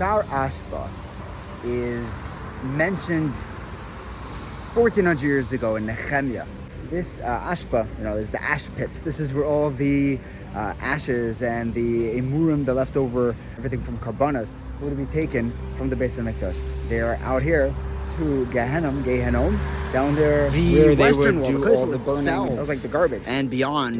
Sha'ar Ha'Ashpot is mentioned 1400 years ago in Nehemiah. This ashpa, is the ash pit. This is where all the ashes and the emurim, the leftover, everything from karbanas, would be taken from the Beis HaMikdash. They are out here to Gehenom, down there the where western they would wall, do all the itself, burning. It was like the garbage. and beyond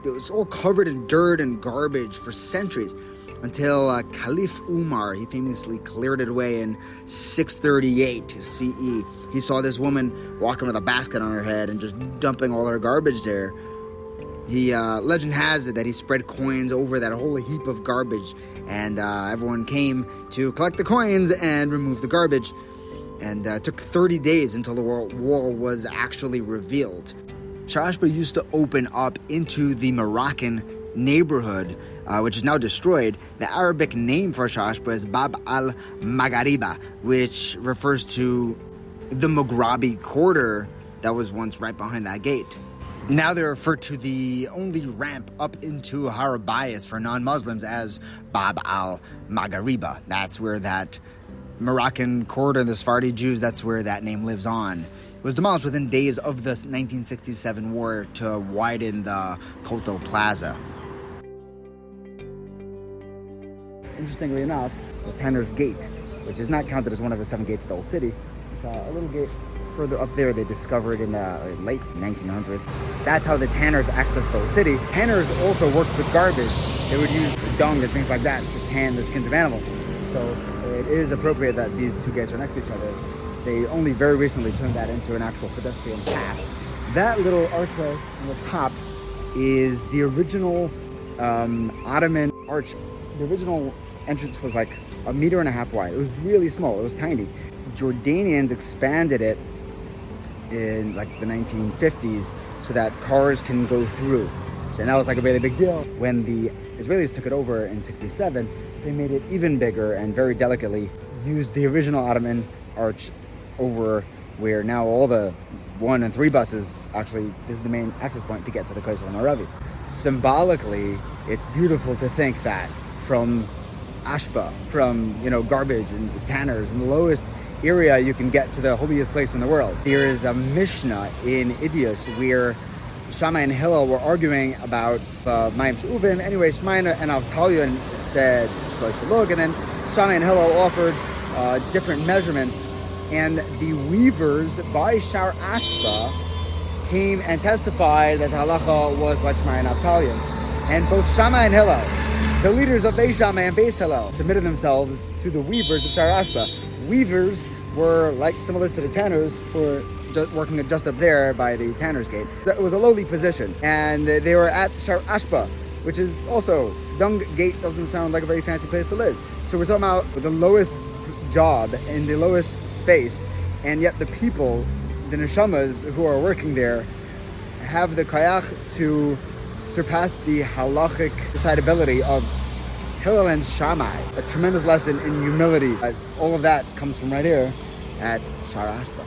it was all covered in dirt and garbage for centuries, until Caliph Umar, he famously cleared it away in 638 CE. He saw this woman walking with a basket on her head and just dumping all her garbage there. Legend has it that he spread coins over that whole heap of garbage, and everyone came to collect the coins and remove the garbage. And it took 30 days until the wall was actually revealed. Sha'ar Ha'Ashpot used to open up into the Moroccan neighborhood, which is now destroyed. The Arabic name for Sha'ar Ha'Ashpot is Bab al-Maghariba, which refers to the Mughrabi quarter that was once right behind that gate. Now they refer to the only ramp up into Har HaBayit for non-Muslims as Bab al-Maghariba. That's where that Moroccan quarter, the Sephardi Jews, that's where that name lives on. It was demolished within days of the 1967 war to widen the Koto Plaza. Interestingly enough, the Tanner's Gate, which is not counted as one of the 7 gates of the Old City, it's a little gate further up there they discovered in the late 1900s. That's how the tanners accessed the Old City. Tanners also worked with garbage. They would use dung and things like that to tan the skins of animals. So it is appropriate that these two gates are next to each other. They only very recently turned that into an actual pedestrian path. That little archway on the top is the original Ottoman arch. The original entrance was like 1.5 meters wide. It was really small. It was tiny. Jordanians expanded it in like the 1950s so that cars can go through. So that was like a really big deal. When the Israelis took it over in 1967, they made it even bigger and very delicately used the original Ottoman arch over where now all the 1 and 3 buses, actually, this is the main access point to get to the Kotel Maravi. Symbolically, it's beautiful to think that from ashpa, from garbage and tanners and the lowest area you can get to the holiest place in the world. There is a Mishnah in Idios where Shammai and Hillel were arguing about Mayim She'uvim. Anyway, Shammai and Avtalion said Shlosh Shalog, and then Shammai and Hillel offered different measurements. And the weavers by Sha'ar Ha'Ashpot came and testified that the halacha was like Shammai and Avtalion. And both Shammai and Hillel, the leaders of Beis Shammai and Beis Hillel, submitted themselves to the weavers of Sha'ar Ha'Ashpot. Weavers were similar to the tanners, were working just up there by the Tanner's Gate. It was a lowly position, and they were at Sha'ar Ha'Ashpot, which is also, Dung Gate doesn't sound like a very fancy place to live. So we're talking about the lowest job in the lowest space, and yet the people, the neshamas who are working there, have the kayach to surpass the halachic decidability of Hillel and Shammai. A tremendous lesson in humility. All of that comes from right here at Sha'ar Ha'Ashpot.